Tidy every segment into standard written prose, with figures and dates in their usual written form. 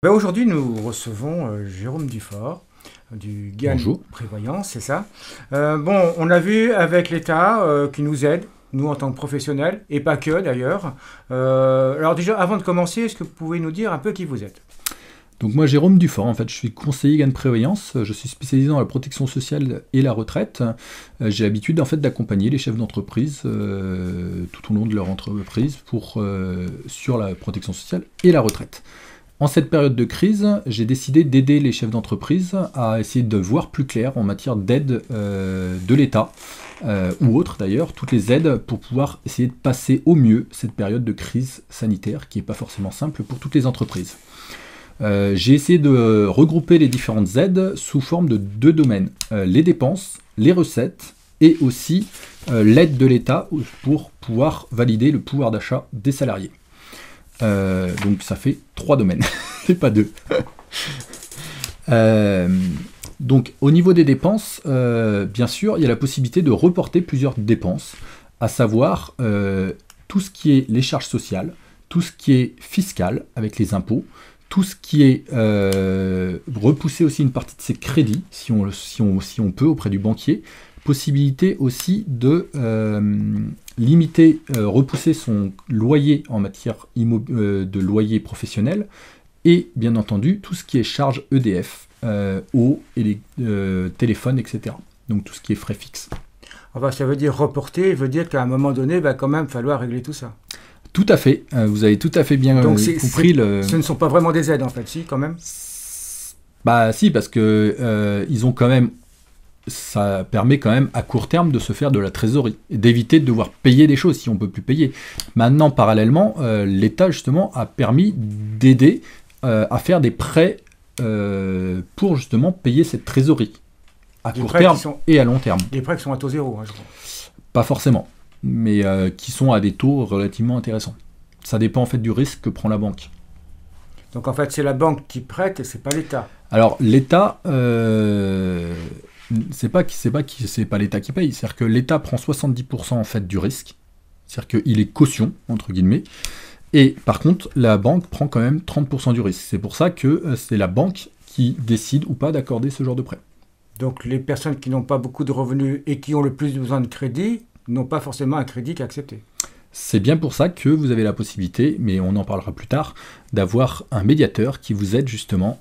Aujourd'hui, nous recevons Jérôme Dufort du GAN Bonjour. Prévoyance, c'est ça. On a vu avec l'État qui nous aide, nous en tant que professionnels, et pas que d'ailleurs. Alors déjà, avant de commencer, est-ce que vous pouvez nous dire un peu qui vous êtes? Donc moi, Jérôme Dufort, en fait, je suis conseiller GAN Prévoyance. Je suis spécialisé dans la protection sociale et la retraite. J'ai l'habitude en fait d'accompagner les chefs d'entreprise tout au long de leur entreprise sur la protection sociale et la retraite. En cette période de crise, j'ai décidé d'aider les chefs d'entreprise à essayer de voir plus clair en matière d'aide de l'État, ou autres d'ailleurs, toutes les aides pour pouvoir essayer de passer au mieux cette période de crise sanitaire qui n'est pas forcément simple pour toutes les entreprises. J'ai essayé de regrouper les différentes aides sous forme de deux domaines, les dépenses, les recettes et aussi l'aide de l'État pour pouvoir valider le pouvoir d'achat des salariés. Donc ça fait 3 domaines, et pas 2. Donc au niveau des dépenses, bien sûr, il y a la possibilité de reporter plusieurs dépenses, à savoir tout ce qui est les charges sociales, tout ce qui est fiscal avec les impôts, tout ce qui est repousser aussi une partie de ses crédits, si on peut, auprès du banquier. Possibilité aussi de limiter, repousser son loyer en matière de loyer professionnel et bien entendu tout ce qui est charges EDF, eau, téléphone, etc. Donc tout ce qui est frais fixes. Enfin, ça veut dire reporter, veut dire qu'à un moment donné, il va quand même falloir régler tout ça. Tout à fait, vous avez tout à fait bien compris. Ce ne sont pas vraiment des aides en fait, si quand même. Bah si, parce que ils ont quand même. Ça permet quand même à court terme de se faire de la trésorerie, et d'éviter de devoir payer des choses si on ne peut plus payer. Maintenant, parallèlement, l'État justement a permis d'aider à faire des prêts pour justement payer cette trésorerie, à court terme et à long terme. Des prêts qui sont à taux zéro, hein, je crois. Pas forcément, mais qui sont à des taux relativement intéressants. Ça dépend en fait du risque que prend la banque. Donc en fait, c'est la banque qui prête et c'est pas l'État. Alors l'État... c'est pas l'État qui paye, c'est-à-dire que l'État prend 70% en fait du risque, c'est-à-dire qu'il est caution, entre guillemets, et par contre, la banque prend quand même 30% du risque. C'est pour ça que c'est la banque qui décide ou pas d'accorder ce genre de prêt. Donc les personnes qui n'ont pas beaucoup de revenus et qui ont le plus besoin de crédit n'ont pas forcément un crédit qu'à accepter. C'est bien pour ça que vous avez la possibilité, mais on en parlera plus tard, d'avoir un médiateur qui vous aide justement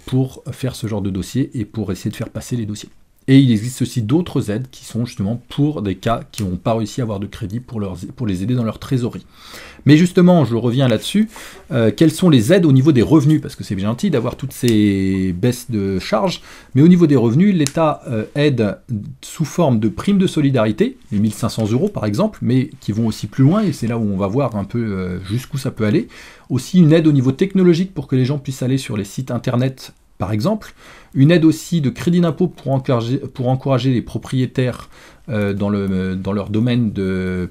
pour faire ce genre de dossier et pour essayer de faire passer les dossiers. Et il existe aussi d'autres aides qui sont justement pour des cas qui n'ont pas réussi à avoir de crédit pour les aider dans leur trésorerie. Mais justement, je reviens là-dessus, quelles sont les aides au niveau des revenus? Parce que c'est bien gentil d'avoir toutes ces baisses de charges, mais au niveau des revenus, l'État aide sous forme de primes de solidarité, les 1 500 € par exemple, mais qui vont aussi plus loin, et c'est là où on va voir un peu jusqu'où ça peut aller. Aussi une aide au niveau technologique pour que les gens puissent aller sur les sites internet, par exemple, une aide aussi de crédit d'impôt pour encourager les propriétaires dans leur domaine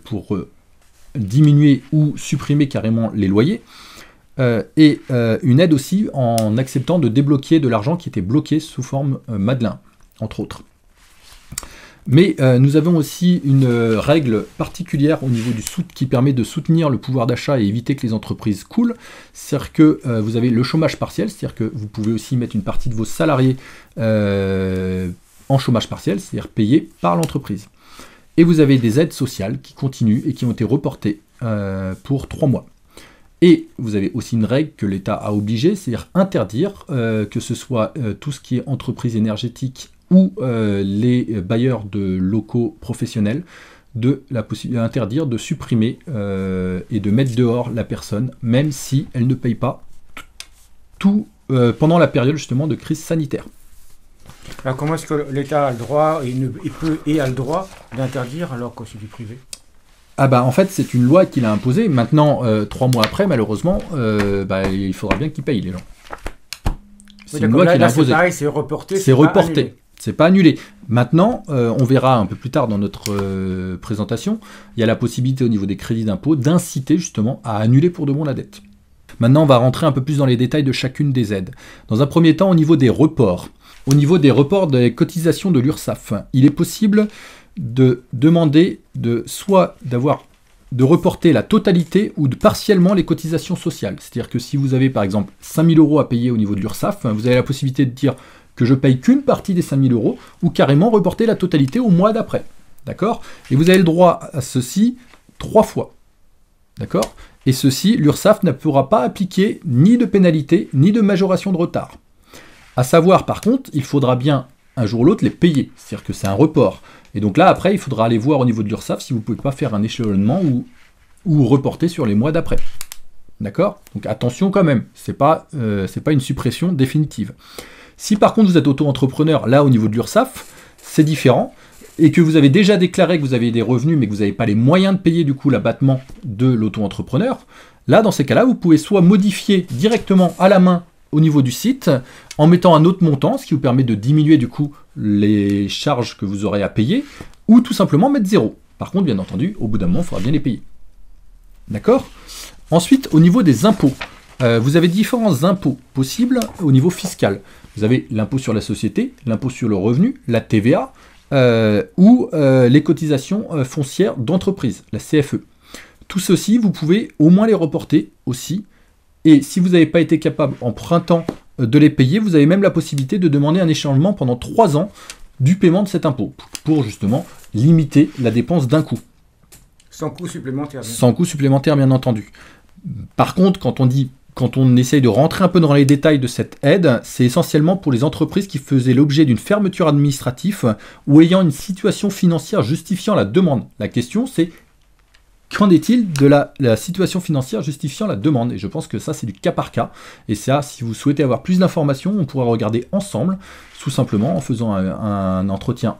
pour diminuer ou supprimer carrément les loyers, et une aide aussi en acceptant de débloquer de l'argent qui était bloqué sous forme Madelin, entre autres. Mais nous avons aussi une règle particulière au niveau qui permet de soutenir le pouvoir d'achat et éviter que les entreprises coulent. C'est-à-dire que vous avez le chômage partiel, c'est-à-dire que vous pouvez aussi mettre une partie de vos salariés en chômage partiel, c'est-à-dire payé par l'entreprise. Et vous avez des aides sociales qui continuent et qui ont été reportées pour 3 mois. Et vous avez aussi une règle que l'État a obligée, c'est-à-dire interdire que ce soit tout ce qui est entreprise énergétique ou les bailleurs de locaux professionnels, de la possibilité d'interdire, de supprimer et de mettre dehors la personne, même si elle ne paye pas tout pendant la période justement de crise sanitaire. Alors comment est-ce que l'État a le droit, a le droit d'interdire alors que c'est du privé? Ah bah en fait c'est une loi qu'il a imposée. Maintenant 3 mois après malheureusement il faudra bien qu'ils payent les gens. C'est une loi qu'il a imposée. C'est reporté. C'est reporté. C'est pas annulé. Maintenant, on verra un peu plus tard dans notre présentation, il y a la possibilité au niveau des crédits d'impôt d'inciter justement à annuler pour de bon la dette. Maintenant, on va rentrer un peu plus dans les détails de chacune des aides. Dans un premier temps, au niveau des reports des cotisations de l'URSSAF, il est possible de demander soit d'avoir de reporter la totalité ou partiellement les cotisations sociales. C'est-à-dire que si vous avez par exemple 5 000 € à payer au niveau de l'URSSAF, vous avez la possibilité de dire que je paye qu'une partie des 5 000 € ou carrément reporter la totalité au mois d'après. D'accord? Et vous avez le droit à ceci 3 fois. D'accord? Et ceci, l'URSSAF ne pourra pas appliquer ni de pénalité, ni de majoration de retard. À savoir, par contre, il faudra bien, un jour ou l'autre, les payer. C'est-à-dire que c'est un report. Et donc là, après, il faudra aller voir au niveau de l'URSSAF si vous ne pouvez pas faire un échelonnement ou reporter sur les mois d'après. D'accord? Donc attention quand même, c'est pas une suppression définitive. Si par contre vous êtes auto-entrepreneur, là au niveau de l'URSSAF, c'est différent. Et que vous avez déjà déclaré que vous avez des revenus, mais que vous n'avez pas les moyens de payer du coup l'abattement de l'auto-entrepreneur, là, dans ces cas-là, vous pouvez soit modifier directement à la main au niveau du site, en mettant un autre montant, ce qui vous permet de diminuer du coup les charges que vous aurez à payer, ou tout simplement mettre 0. Par contre, bien entendu, au bout d'un moment, il faudra bien les payer. D'accord? Ensuite, au niveau des impôts, vous avez différents impôts possibles au niveau fiscal. Vous avez l'impôt sur la société, l'impôt sur le revenu, la TVA, ou les cotisations foncières d'entreprise, la CFE. Tout ceci, vous pouvez au moins les reporter aussi. Et si vous n'avez pas été capable en printemps de les payer, vous avez même la possibilité de demander un échelonnement pendant 3 ans du paiement de cet impôt, pour justement limiter la dépense d'un coup. Sans coût supplémentaire. Sans coût supplémentaire, bien entendu. Par contre, quand on essaye de rentrer un peu dans les détails de cette aide, c'est essentiellement pour les entreprises qui faisaient l'objet d'une fermeture administrative ou ayant une situation financière justifiant la demande. La question, c'est qu'en est-il de la situation financière justifiant la demande? Et je pense que ça, c'est du cas par cas. Et ça, si vous souhaitez avoir plus d'informations, on pourra regarder ensemble, tout simplement en faisant un entretien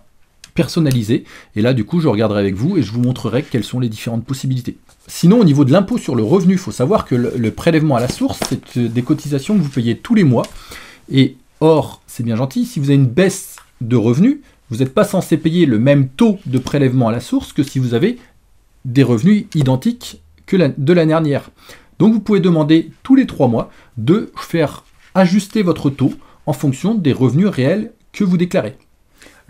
personnalisé. Et là, du coup, je regarderai avec vous et je vous montrerai quelles sont les différentes possibilités. Sinon, au niveau de l'impôt sur le revenu, il faut savoir que le prélèvement à la source, c'est des cotisations que vous payez tous les mois. Et or, c'est bien gentil, si vous avez une baisse de revenus, vous n'êtes pas censé payer le même taux de prélèvement à la source que si vous avez des revenus identiques que de l'année dernière. Donc, vous pouvez demander tous les 3 mois de faire ajuster votre taux en fonction des revenus réels que vous déclarez.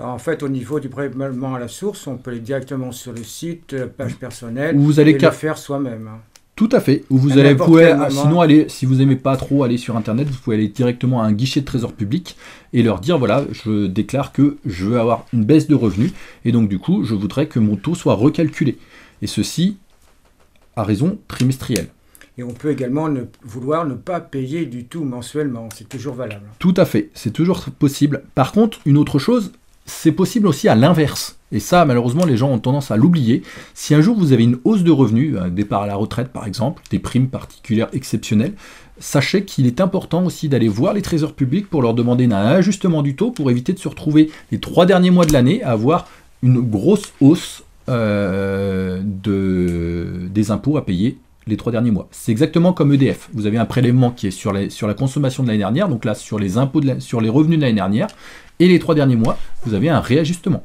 Alors en fait, au niveau du prélèvement à la source, on peut aller directement sur le site, page personnelle, vous allez le faire soi-même. Tout à fait. Ou vous pouvez, sinon aller, si vous n'aimez pas trop aller sur Internet, vous pouvez aller directement à un guichet de Trésor public et leur dire voilà, je déclare que je veux avoir une baisse de revenus et donc du coup, je voudrais que mon taux soit recalculé. Et ceci à raison trimestrielle. Et on peut également vouloir ne pas payer du tout mensuellement, c'est toujours valable. Tout à fait, c'est toujours possible. Par contre, une autre chose, c'est possible aussi à l'inverse. Et ça, malheureusement, les gens ont tendance à l'oublier. Si un jour vous avez une hausse de revenus, un départ à la retraite par exemple, des primes particulières exceptionnelles, sachez qu'il est important aussi d'aller voir les trésors publics pour leur demander un ajustement du taux pour éviter de se retrouver les 3 derniers mois de l'année à avoir une grosse hausse des impôts à payer les 3 derniers mois. C'est exactement comme EDF. Vous avez un prélèvement qui est sur la consommation de l'année dernière, donc là sur les impôts sur les revenus de l'année dernière, et les 3 derniers mois, vous avez un réajustement.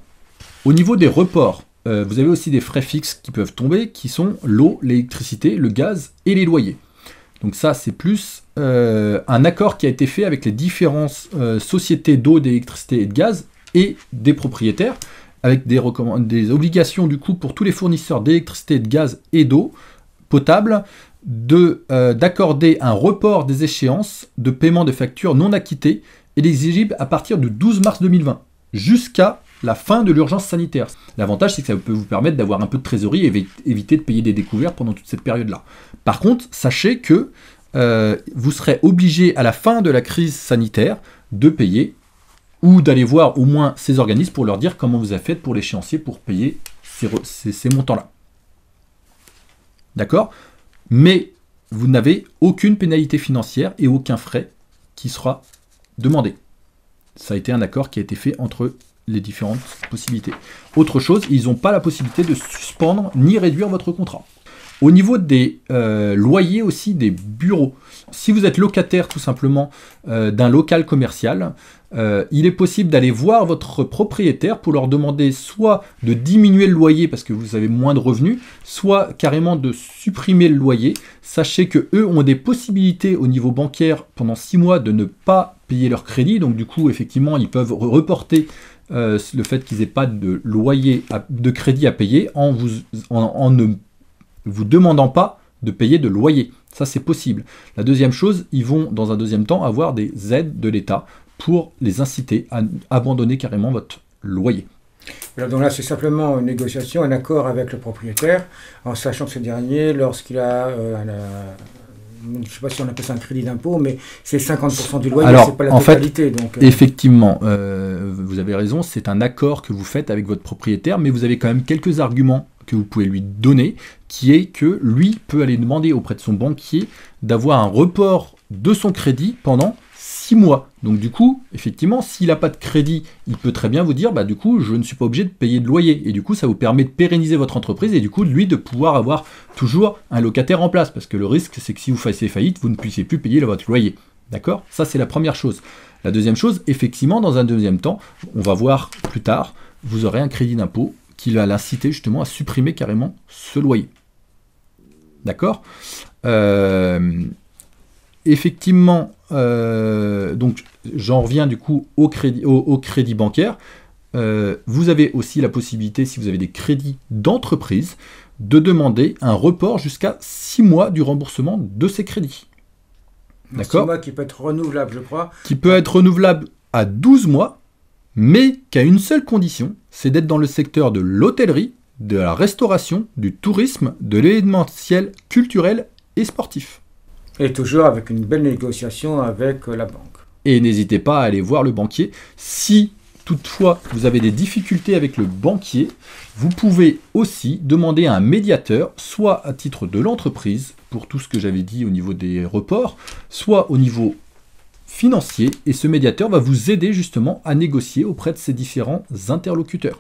Au niveau des reports, vous avez aussi des frais fixes qui peuvent tomber, qui sont l'eau, l'électricité, le gaz et les loyers. Donc ça, c'est plus un accord qui a été fait avec les différentes sociétés d'eau, d'électricité et de gaz et des propriétaires, avec des obligations du coup pour tous les fournisseurs d'électricité, de gaz et d'eau potable, d'accorder un report des échéances de paiement de factures non acquittées éligibles à partir du 12 mars 2020 jusqu'à la fin de l'urgence sanitaire. L'avantage, c'est que ça peut vous permettre d'avoir un peu de trésorerie et éviter de payer des découvertes pendant toute cette période-là. Par contre, sachez que vous serez obligé à la fin de la crise sanitaire de payer ou d'aller voir au moins ces organismes pour leur dire comment vous avez fait pour l'échéancier pour payer ces montants-là. D'accord? Mais vous n'avez aucune pénalité financière et aucun frais qui sera demandé. Ça a été un accord qui a été fait entre les différentes possibilités. Autre chose, ils n'ont pas la possibilité de suspendre ni réduire votre contrat. Au niveau des loyers aussi des bureaux, si vous êtes locataire tout simplement d'un local commercial, il est possible d'aller voir votre propriétaire pour leur demander soit de diminuer le loyer parce que vous avez moins de revenus, soit carrément de supprimer le loyer. Sachez que eux ont des possibilités au niveau bancaire pendant 6 mois de ne pas payer leur crédit, donc du coup effectivement ils peuvent reporter le fait qu'ils n'aient pas de loyer, de crédit à payer en ne vous demandant pas de payer de loyer. Ça, c'est possible. La deuxième chose, ils vont, dans un deuxième temps, avoir des aides de l'État pour les inciter à abandonner carrément votre loyer. Alors, donc là, c'est simplement une négociation, un accord avec le propriétaire, en sachant que ce dernier, lorsqu'il a je ne sais pas si on appelle ça un crédit d'impôt, mais c'est 50% du loyer, c'est pas la totalité. Donc, effectivement, vous avez raison, c'est un accord que vous faites avec votre propriétaire, mais vous avez quand même quelques arguments que vous pouvez lui donner, qui est que lui peut aller demander auprès de son banquier d'avoir un report de son crédit pendant 6 mois. Donc du coup, effectivement, s'il n'a pas de crédit, il peut très bien vous dire, du coup, je ne suis pas obligé de payer de loyer. Et du coup, ça vous permet de pérenniser votre entreprise et du coup, lui, de pouvoir avoir toujours un locataire en place. Parce que le risque, c'est que si vous fassiez faillite, vous ne puissiez plus payer votre loyer. D'accord ? Ça, c'est la première chose. La deuxième chose, effectivement, dans un deuxième temps, on va voir plus tard, vous aurez un crédit d'impôt qui va l'inciter justement à supprimer carrément ce loyer. D'accord ? Effectivement, donc j'en reviens du coup au crédit bancaire. Vous avez aussi la possibilité, si vous avez des crédits d'entreprise, de demander un report jusqu'à 6 mois du remboursement de ces crédits. D'accord ? 6 mois qui peut être renouvelable, je crois. Qui peut être renouvelable à 12 mois, mais qu'à une seule condition, c'est d'être dans le secteur de l'hôtellerie, de la restauration, du tourisme, de l'événementiel culturel et sportif. Et toujours avec une belle négociation avec la banque. Et n'hésitez pas à aller voir le banquier. Si toutefois vous avez des difficultés avec le banquier, vous pouvez aussi demander à un médiateur, soit à titre de l'entreprise, pour tout ce que j'avais dit au niveau des reports, soit au niveau financier, et ce médiateur va vous aider justement à négocier auprès de ces différents interlocuteurs.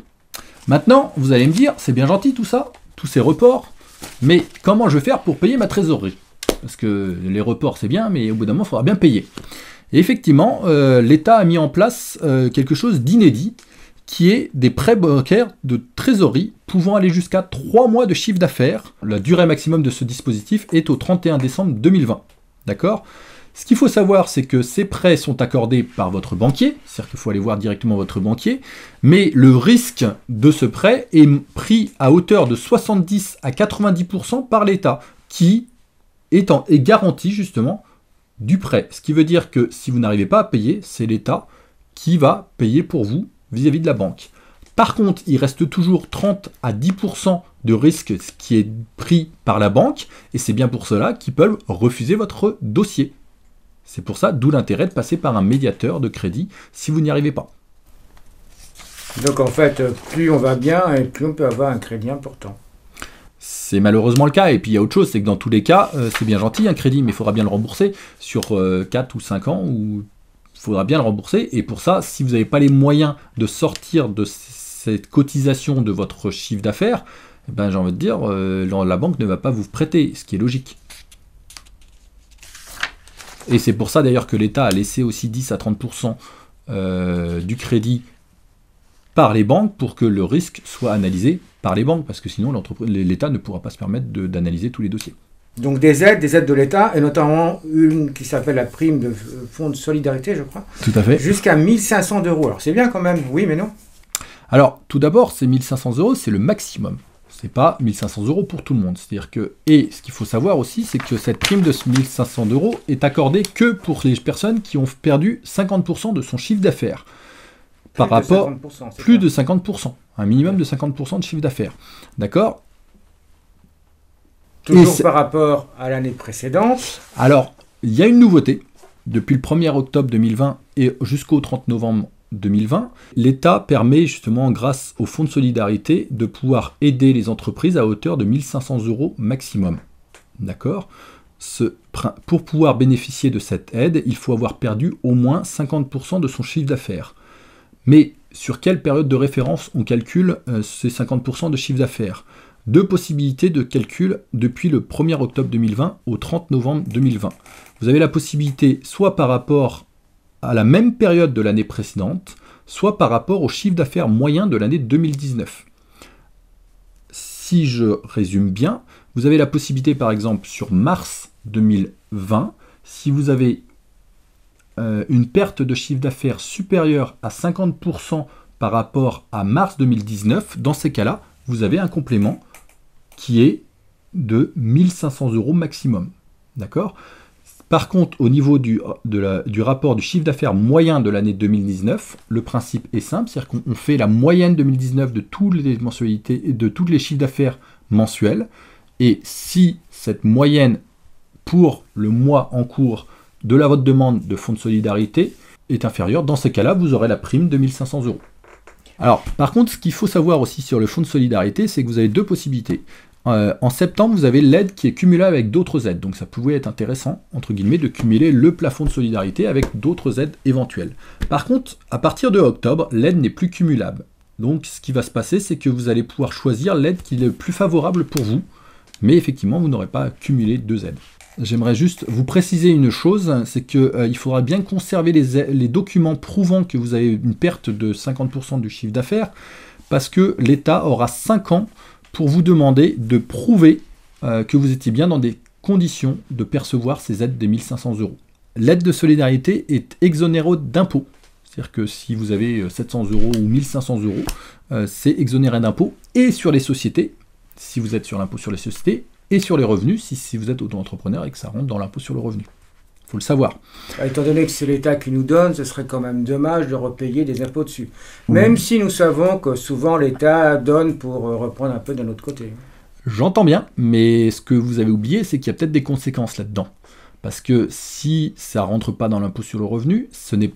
Maintenant, vous allez me dire, c'est bien gentil tout ça, tous ces reports, mais comment je vais faire pour payer ma trésorerie ? Parce que les reports c'est bien, mais au bout d'un moment il faudra bien payer. Et effectivement, l'État a mis en place quelque chose d'inédit, qui est des prêts bancaires de trésorerie pouvant aller jusqu'à 3 mois de chiffre d'affaires. La durée maximum de ce dispositif est au 31 décembre 2020. D'accord ? Ce qu'il faut savoir, c'est que ces prêts sont accordés par votre banquier, c'est-à-dire qu'il faut aller voir directement votre banquier, mais le risque de ce prêt est pris à hauteur de 70 à 90% par l'État, qui est garanti justement du prêt. Ce qui veut dire que si vous n'arrivez pas à payer, c'est l'État qui va payer pour vous vis-à-vis de la banque. Par contre, il reste toujours 30 à 10% de risque qui est pris par la banque, et c'est bien pour cela qu'ils peuvent refuser votre dossier. C'est pour ça, d'où l'intérêt de passer par un médiateur de crédit si vous n'y arrivez pas. Donc en fait, plus on va bien et plus on peut avoir un crédit important. C'est malheureusement le cas. Et puis il y a autre chose, c'est que dans tous les cas, c'est bien gentil un crédit, mais il faudra bien le rembourser sur 4 ou 5 ans, où il faudra bien le rembourser. Et pour ça, si vous n'avez pas les moyens de sortir de cette cotisation de votre chiffre d'affaires, j'ai envie de dire, la banque ne va pas vous prêter, ce qui est logique. Et c'est pour ça d'ailleurs que l'État a laissé aussi 10 à 30% du crédit par les banques pour que le risque soit analysé par les banques, parce que sinon l'État ne pourra pas se permettre d'analyser tous les dossiers. Donc des aides de l'État, et notamment une qui s'appelle la prime de fonds de solidarité, je crois. Tout à fait. Jusqu'à 1 500 €. Alors c'est bien quand même, oui mais non. Alors tout d'abord, ces 1 500 €, c'est le maximum. C'est pas 1 500 € pour tout le monde. C'est-à-dire que, et ce qu'il faut savoir aussi, c'est que cette prime de 1 500 € est accordée que pour les personnes qui ont perdu 50% de son chiffre d'affaires. Par rapport, plus de 50%, un minimum de 50% de chiffre d'affaires. D'accord ? Toujours par rapport à l'année précédente. Alors, il y a une nouveauté. Depuis le 1er octobre 2020 et jusqu'au 30 novembre 2020, l'État permet justement, grâce au fonds de solidarité, de pouvoir aider les entreprises à hauteur de 1 500 € maximum. D'accord ? Pour pouvoir bénéficier de cette aide, il faut avoir perdu au moins 50% de son chiffre d'affaires. Mais sur quelle période de référence on calcule ces 50% de chiffre d'affaires ? 2 possibilités de calcul depuis le 1er octobre 2020 au 30 novembre 2020. Vous avez la possibilité soit par rapport à la même période de l'année précédente, soit par rapport au chiffre d'affaires moyen de l'année 2019. Si je résume bien, vous avez la possibilité par exemple sur mars 2020, si vous avez une perte de chiffre d'affaires supérieure à 50% par rapport à mars 2019, dans ces cas-là, vous avez un complément qui est de 1500 € maximum. D'accord ? Par contre, au niveau du rapport du chiffre d'affaires moyen de l'année 2019, le principe est simple, c'est-à-dire qu'on fait la moyenne 2019 de toutes les mensualités et de tous les chiffres d'affaires mensuels, et si cette moyenne pour le mois en cours de votre demande de fonds de solidarité est inférieure, dans ce cas-là, vous aurez la prime de 1500 €. Alors, par contre, ce qu'il faut savoir aussi sur le fonds de solidarité, c'est que vous avez deux possibilités. En septembre, vous avez l'aide qui est cumulable avec d'autres aides. Donc ça pouvait être intéressant, entre guillemets, de cumuler le plafond de solidarité avec d'autres aides éventuelles. Par contre, à partir de octobre, l'aide n'est plus cumulable. Donc ce qui va se passer, c'est que vous allez pouvoir choisir l'aide qui est le plus favorable pour vous. Mais effectivement, vous n'aurez pas cumulé deux aides. J'aimerais juste vous préciser une chose, c'est qu'il faudra bien conserver les documents prouvant que vous avez une perte de 50% du chiffre d'affaires, parce que l'État aura 5 ans pour vous demander de prouver que vous étiez bien dans des conditions de percevoir ces aides des 1500 €. L'aide de solidarité est exonérée d'impôts. C'est-à-dire que si vous avez 700 € ou 1500 €, c'est exonéré d'impôts et sur les sociétés, si vous êtes sur l'impôt sur les sociétés, et sur les revenus, si vous êtes auto-entrepreneur et que ça rentre dans l'impôt sur le revenu. Il faut le savoir. Étant donné que c'est l'État qui nous donne, ce serait quand même dommage de repayer des impôts dessus. Même si nous savons que souvent l'État donne pour reprendre un peu d'un autre côté. J'entends bien, mais ce que vous avez oublié, c'est qu'il y a peut-être des conséquences là-dedans. Parce que si ça ne rentre pas dans l'impôt sur le revenu, il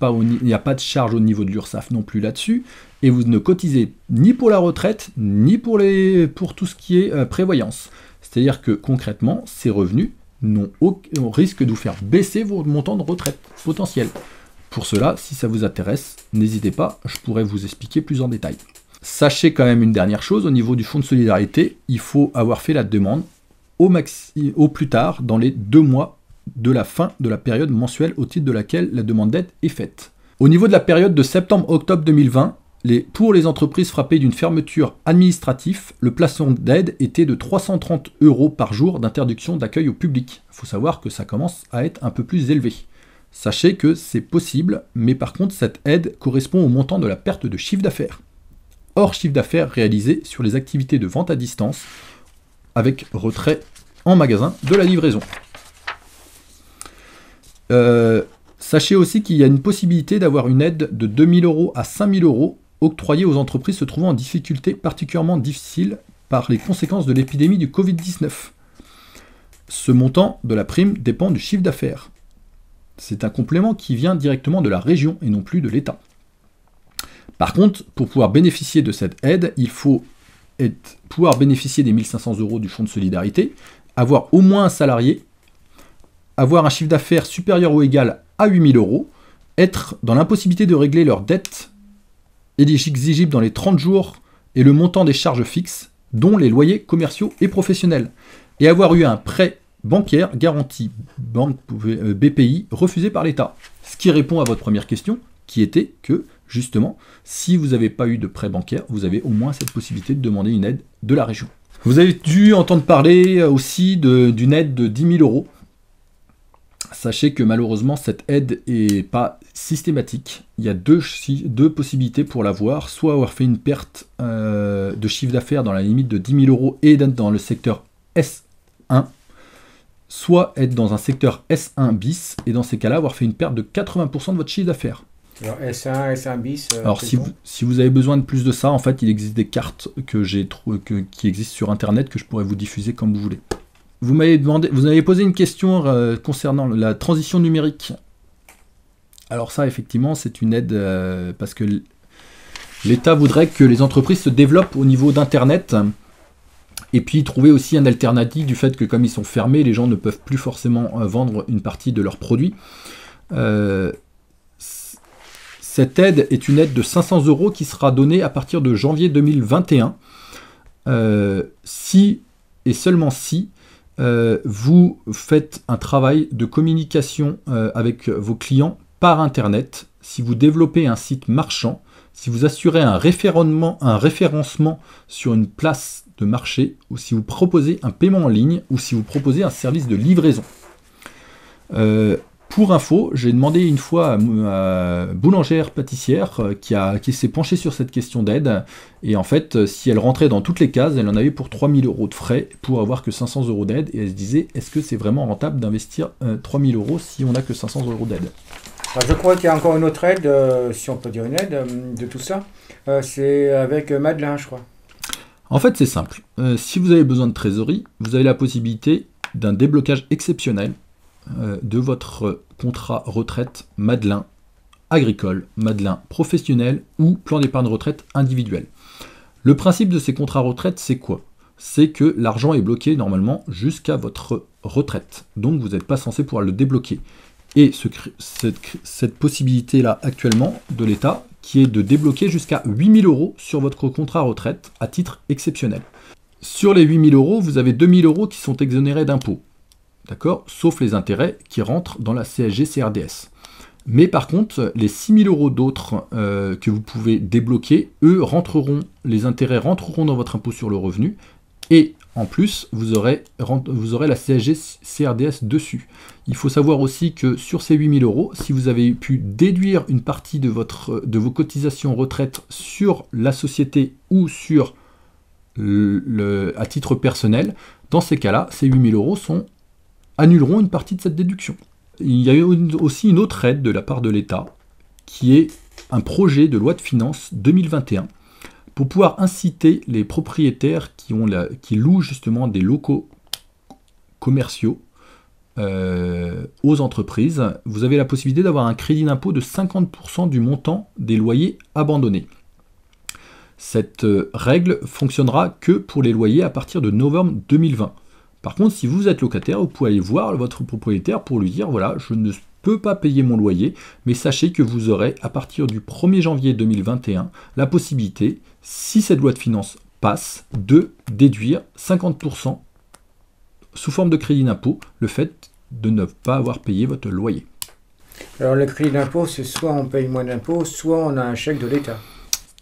n'y a pas de charge au niveau de l'URSSAF non plus là-dessus, et vous ne cotisez ni pour la retraite, ni pour tout ce qui est prévoyance. C'est-à-dire que concrètement, ces revenus risquent de vous faire baisser vos montants de retraite potentiels. Pour cela, si ça vous intéresse, n'hésitez pas, je pourrais vous expliquer plus en détail. Sachez quand même une dernière chose, au niveau du fonds de solidarité, il faut avoir fait la demande au plus tard dans les 2 mois de la fin de la période mensuelle au titre de laquelle la demande d'aide est faite. Au niveau de la période de septembre-octobre 2020, pour les entreprises frappées d'une fermeture administrative, le plafond d'aide était de 330 € par jour d'interdiction d'accueil au public. Il faut savoir que ça commence à être un peu plus élevé. Sachez que c'est possible, mais par contre cette aide correspond au montant de la perte de chiffre d'affaires. Hors chiffre d'affaires réalisé sur les activités de vente à distance, avec retrait en magasin de la livraison. Sachez aussi qu'il y a une possibilité d'avoir une aide de 2 000 € à 5 000 € octroyée aux entreprises se trouvant en difficulté particulièrement difficile par les conséquences de l'épidémie du Covid-19. Ce montant de la prime dépend du chiffre d'affaires. C'est un complément qui vient directement de la région et non plus de l'État. Par contre, pour pouvoir bénéficier de cette aide, il faut pouvoir bénéficier des 1500 € du fonds de solidarité, avoir au moins un salarié, avoir un chiffre d'affaires supérieur ou égal à 8 000 €, être dans l'impossibilité de régler leurs dettes exigibles dans les 30 jours et le montant des charges fixes, dont les loyers commerciaux et professionnels, et avoir eu un prêt bancaire garanti banque BPI refusé par l'État. Ce qui répond à votre première question, qui était que, justement, si vous n'avez pas eu de prêt bancaire, vous avez au moins cette possibilité de demander une aide de la région. Vous avez dû entendre parler aussi d'une aide de 10 000 €. Sachez que malheureusement cette aide n'est pas systématique. Il y a deux possibilités pour l'avoir, soit avoir fait une perte de chiffre d'affaires dans la limite de 10 000 € et d'être dans le secteur S1, soit être dans un secteur S1 bis, et dans ces cas-là avoir fait une perte de 80% de votre chiffre d'affaires. Alors S1, S1 bis. Alors si vous avez besoin de plus de ça, en fait il existe des cartes qui existent sur internet que je pourrais vous diffuser comme vous voulez. Vous m'avez posé une question concernant la transition numérique. Alors ça, effectivement, c'est une aide parce que l'État voudrait que les entreprises se développent au niveau d'Internet et puis trouver aussi un alternative du fait que comme ils sont fermés, les gens ne peuvent plus forcément vendre une partie de leurs produits. Cette aide est une aide de 500 € qui sera donnée à partir de janvier 2021. Si et seulement si vous faites un travail de communication avec vos clients par Internet, si vous développez un site marchand, si vous assurez un référencement sur une place de marché, ou si vous proposez un paiement en ligne, ou si vous proposez un service de livraison. pour info, j'ai demandé une fois à boulangère pâtissière qui s'est penchée sur cette question d'aide, et en fait, si elle rentrait dans toutes les cases, elle en avait pour 3 000 € de frais pour avoir que 500 € d'aide, et elle se disait, est-ce que c'est vraiment rentable d'investir 3 000 € si on n'a que 500 € d'aide? Je crois qu'il y a encore une autre aide, si on peut dire une aide, de tout ça, c'est avec Madelin, je crois. En fait, c'est simple. Si vous avez besoin de trésorerie, vous avez la possibilité d'un déblocage exceptionnel de votre contrat retraite Madelin agricole, Madelin professionnel ou plan d'épargne retraite individuel. Le principe de ces contrats retraite, c'est quoi? C'est que l'argent est bloqué normalement jusqu'à votre retraite. Donc vous n'êtes pas censé pouvoir le débloquer. Et cette possibilité-là actuellement de l'État, qui est de débloquer jusqu'à 8 000 € sur votre contrat retraite à titre exceptionnel. Sur les 8 000 €, vous avez 2 000 € qui sont exonérés d'impôts. D'accord? Sauf les intérêts qui rentrent dans la CSG-CRDS. Mais par contre, les 6 000 € d'autres que vous pouvez débloquer, eux, les intérêts rentreront dans votre impôt sur le revenu. Et en plus, vous aurez la CSG-CRDS dessus. Il faut savoir aussi que sur ces 8 000 €, si vous avez pu déduire une partie de vos cotisations retraite sur la société ou sur à titre personnel, dans ces cas-là, ces 8 000 € annuleront une partie de cette déduction. Il y a aussi une autre aide de la part de l'État, qui est un projet de loi de finances 2021, pour pouvoir inciter les propriétaires qui louent justement des locaux commerciaux aux entreprises. Vous avez la possibilité d'avoir un crédit d'impôt de 50% du montant des loyers abandonnés. Cette règle fonctionnera que pour les loyers à partir de novembre 2020. Par contre, si vous êtes locataire, vous pouvez aller voir votre propriétaire pour lui dire, voilà, je ne peux pas payer mon loyer, mais sachez que vous aurez, à partir du 1er janvier 2021, la possibilité, si cette loi de finances passe, de déduire 50% sous forme de crédit d'impôt, le fait de ne pas avoir payé votre loyer. Alors le crédit d'impôt, c'est soit on paye moins d'impôts, soit on a un chèque de l'État.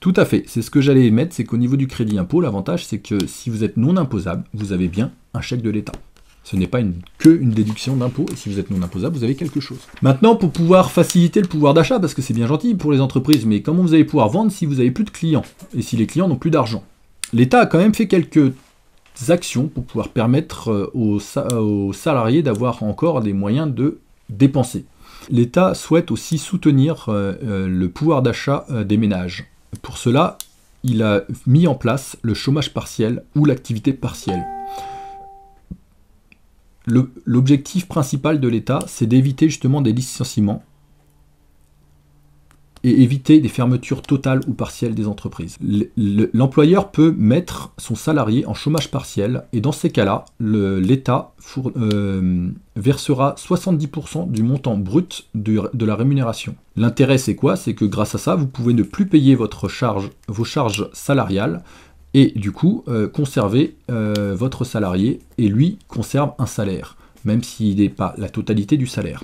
Tout à fait, c'est ce que j'allais mettre, c'est qu'au niveau du crédit impôt, l'avantage c'est que si vous êtes non imposable, vous avez bien un chèque de l'État. Ce n'est pas que une déduction d'impôt, et si vous êtes non imposable, vous avez quelque chose. Maintenant, pour pouvoir faciliter le pouvoir d'achat, parce que c'est bien gentil pour les entreprises, mais comment vous allez pouvoir vendre si vous n'avez plus de clients, et si les clients n'ont plus d'argent? L'État a quand même fait quelques actions pour pouvoir permettre aux salariés d'avoir encore des moyens de dépenser. L'État souhaite aussi soutenir le pouvoir d'achat des ménages. Pour cela, il a mis en place le chômage partiel ou l'activité partielle. L'objectif principal de l'État, c'est d'éviter justement des licenciements et éviter des fermetures totales ou partielles des entreprises. L'employeur peut mettre son salarié en chômage partiel et dans ces cas-là, l'État versera 70% du montant brut de la rémunération. L'intérêt, c'est quoi? C'est que grâce à ça, vous pouvez ne plus payer vos charges salariales et du coup, conserver votre salarié et lui conserve un salaire, même s'il n'est pas la totalité du salaire.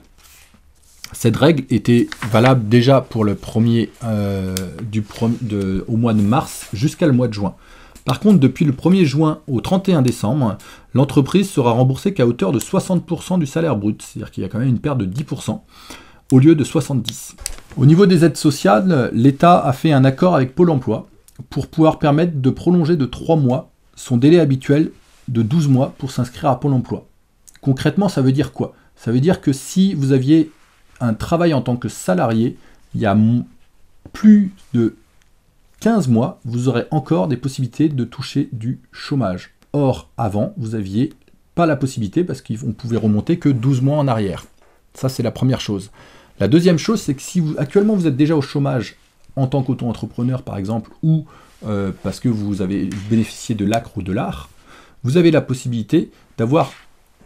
Cette règle était valable déjà pour le premier au mois de mars jusqu'à le mois de juin. Par contre, depuis le 1er juin au 31 décembre, l'entreprise sera remboursée qu'à hauteur de 60% du salaire brut, c'est-à-dire qu'il y a quand même une perte de 10%, au lieu de 70%. Au niveau des aides sociales, l'État a fait un accord avec Pôle emploi pour pouvoir permettre de prolonger de 3 mois son délai habituel de 12 mois pour s'inscrire à Pôle emploi. Concrètement, ça veut dire quoi? Ça veut dire que si vous aviez un travail en tant que salarié, il y a plus de 15 mois, vous aurez encore des possibilités de toucher du chômage. Or, avant, vous n'aviez pas la possibilité parce qu'on pouvait remonter que 12 mois en arrière. Ça, c'est la première chose. La deuxième chose, c'est que si actuellement vous êtes déjà au chômage en tant qu'auto-entrepreneur, par exemple, ou parce que vous avez bénéficié de l'ACRE ou de l'ARE, vous avez la possibilité d'avoir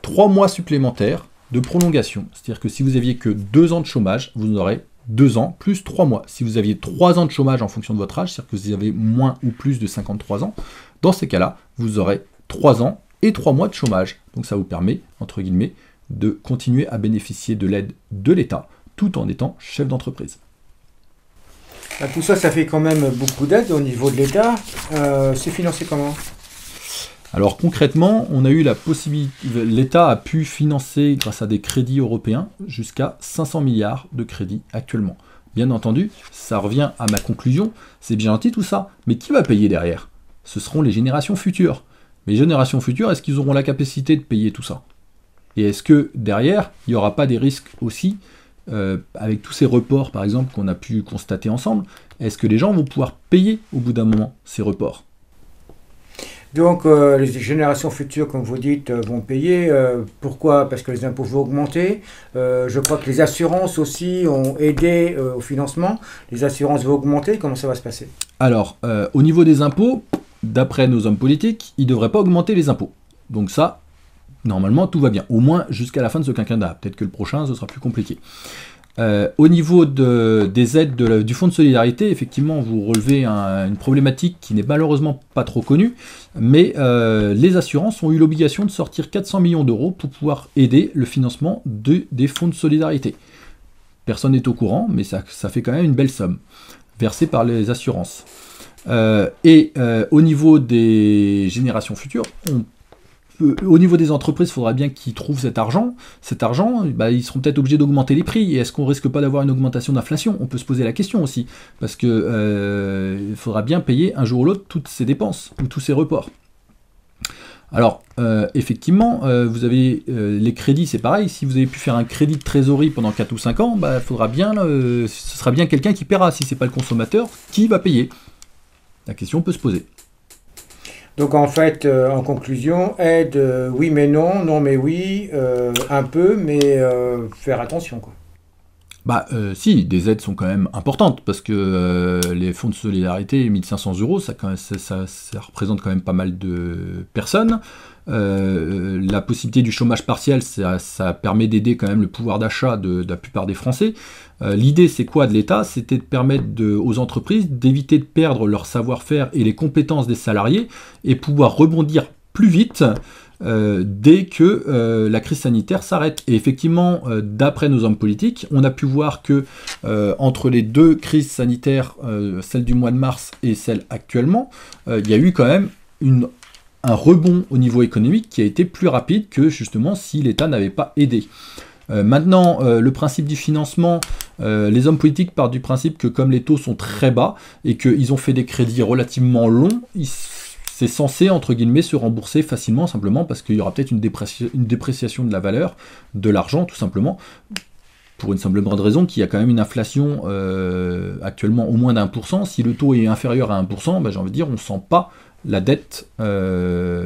3 mois supplémentaires de prolongation. C'est-à-dire que si vous aviez que 2 ans de chômage, vous aurez 2 ans plus 3 mois. Si vous aviez 3 ans de chômage en fonction de votre âge, c'est-à-dire que vous avez moins ou plus de 53 ans, dans ces cas-là, vous aurez 3 ans et 3 mois de chômage. Donc ça vous permet, entre guillemets, de continuer à bénéficier de l'aide de l'État tout en étant chef d'entreprise. Tout ça, ça fait quand même beaucoup d'aide au niveau de l'État. C'est financé comment? Alors concrètement, on a eu la possibilité, l'État a pu financer grâce à des crédits européens jusqu'à 500 milliards de crédits actuellement. Bien entendu, ça revient à ma conclusion, c'est bien gentil tout ça, mais qui va payer derrière? Ce seront les générations futures. Les générations futures, est-ce qu'ils auront la capacité de payer tout ça? Et est-ce que derrière, il n'y aura pas des risques aussi, avec tous ces reports par exemple qu'on a pu constater ensemble, est-ce que les gens vont pouvoir payer au bout d'un moment ces reports? Donc les générations futures, comme vous dites, vont payer. Pourquoi? Parce que les impôts vont augmenter. Je crois que les assurances aussi ont aidé au financement. Les assurances vont augmenter. Comment ça va se passer? Alors, au niveau des impôts, d'après nos hommes politiques, ils ne devraient pas augmenter les impôts. Donc ça, normalement, tout va bien. Au moins jusqu'à la fin de ce quinquennat. Peut-être que le prochain, ce sera plus compliqué. Au niveau des aides du Fonds de solidarité, effectivement, vous relevez une problématique qui n'est malheureusement pas trop connue, mais les assurances ont eu l'obligation de sortir 400 millions d'euros pour pouvoir aider le financement des fonds de solidarité. Personne n'est au courant, mais ça fait quand même une belle somme versée par les assurances. Au niveau des générations futures, au niveau des entreprises, il faudra bien qu'ils trouvent cet argent. Cet argent, ils seront peut-être obligés d'augmenter les prix. Et est-ce qu'on risque pas d'avoir une augmentation d'inflation? On peut se poser la question aussi. Parce que il faudra bien payer un jour ou l'autre toutes ces dépenses ou tous ces reports. Alors, effectivement, vous avez les crédits, c'est pareil. Si vous avez pu faire un crédit de trésorerie pendant 4 ou 5 ans, faudra bien, ce sera bien quelqu'un qui paiera. Si ce n'est pas le consommateur, qui va payer? La question peut se poser. Donc en fait, en conclusion, aide, oui mais non, non mais oui, un peu, mais faire attention, quoi. Si, des aides sont quand même importantes, parce que les fonds de solidarité, 1500 €, ça représente quand même pas mal de personnes. La possibilité du chômage partiel, ça permet d'aider quand même le pouvoir d'achat de la plupart des Français. L'idée, c'est quoi de l'État? C'était de permettre aux entreprises d'éviter de perdre leur savoir-faire et les compétences des salariés et pouvoir rebondir plus vite dès que la crise sanitaire s'arrête. Et effectivement, d'après nos hommes politiques, on a pu voir que entre les deux crises sanitaires, celle du mois de mars et celle actuellement, il y a eu quand même un rebond au niveau économique qui a été plus rapide que justement si l'État n'avait pas aidé. Maintenant, le principe du financement, les hommes politiques partent du principe que comme les taux sont très bas et qu'ils ont fait des crédits relativement longs, c'est censé, entre guillemets, se rembourser facilement, simplement parce qu'il y aura peut-être une dépréciation de la valeur de l'argent, tout simplement, pour une simple bonne raison qu'il y a quand même une inflation actuellement au moins d'1%. Si le taux est inférieur à 1%, j'ai envie de dire, on ne sent pas la dette, la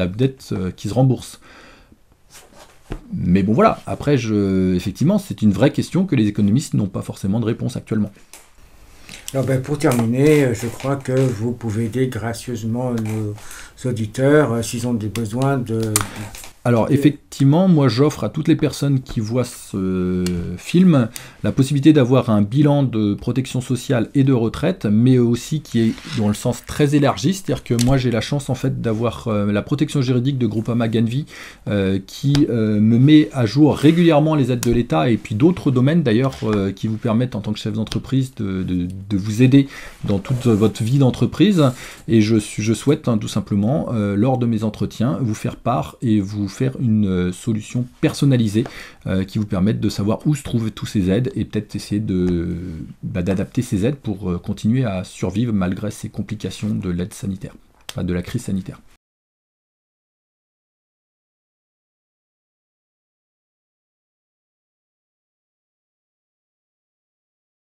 dette qui se rembourse. Mais bon voilà, après, effectivement, c'est une vraie question que les économistes n'ont pas forcément de réponse actuellement. Alors pour terminer, je crois que vous pouvez aider gracieusement nos auditeurs s'ils ont des besoins de... Alors effectivement, moi j'offre à toutes les personnes qui voient ce film la possibilité d'avoir un bilan de protection sociale et de retraite, mais aussi qui est dans le sens très élargi, c'est-à-dire que moi j'ai la chance en fait d'avoir la protection juridique de Groupama Ganvi qui me met à jour régulièrement les aides de l'État et puis d'autres domaines d'ailleurs qui vous permettent en tant que chef d'entreprise de vous aider dans toute votre vie d'entreprise. Et je souhaite tout simplement lors de mes entretiens vous faire part et vous faire une solution personnalisée qui vous permette de savoir où se trouvent tous ces aides et peut-être essayer d'adapter ces aides pour continuer à survivre malgré ces complications de l'aide sanitaire, de la crise sanitaire.